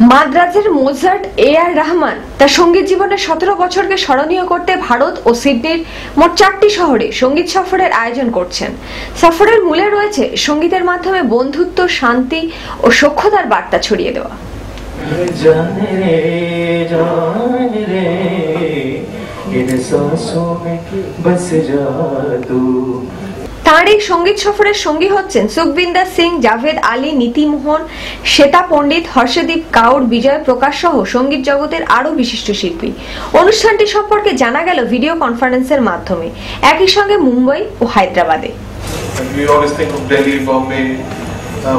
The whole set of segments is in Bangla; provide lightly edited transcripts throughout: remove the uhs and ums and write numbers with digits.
মাদ্রাজের মোজার্ট এ.আর. রহমান তার সঙ্গীত জীবনের 17 বছরকে স্মরণীয় করতে ভারত ও সিডনির মোট 4টি শহরে সঙ্গীত সফরের আয়োজন করছেন। সফরের মূলে রয়েছে সঙ্গীতের মাধ্যমে বন্ধুত্ব, শান্তি ও সখ্যতার বার্তা ছড়িয়ে দেওয়া। তাঁর এই সঙ্গীত সফরের সঙ্গী হচ্ছেন সুখবিন্দর সিং, জাভেদ আলী, নীতি মোহন, শ্বেতা পণ্ডিত, হর্ষদীপ কাউর, বিজয় প্রকাশ সহ সঙ্গীত জগতের আরো বিশিষ্ট শিল্পী। অনুষ্ঠানটি সম্পর্কে জানা গেল ভিডিও কনফারেন্সের মাধ্যমে। একই সঙ্গে মুম্বাই ও হায়দ্রাবাদে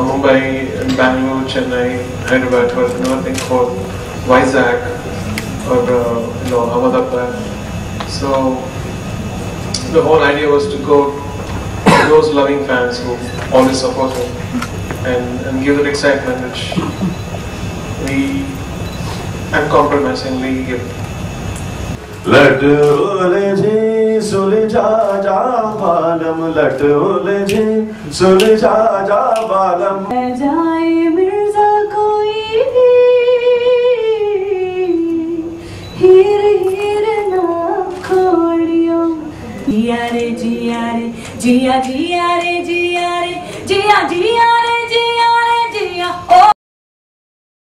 Mumbai, Bangalore, Chennai, Hyderabad, but another thing called Vizag or Ahmedabad. So the whole idea was to go to those loving fans who always support me and give that excitement which we uncompromisingly give. लट उलझे सुलझा जा बालम, लट उलझे सुलझा जा बालम। जाए मिर्जा कोई हीर हीर ना खोड़ियो, जिया रे जिया रे जिया जिया रे जिया रे जिया जिया रे जिया रे जिया।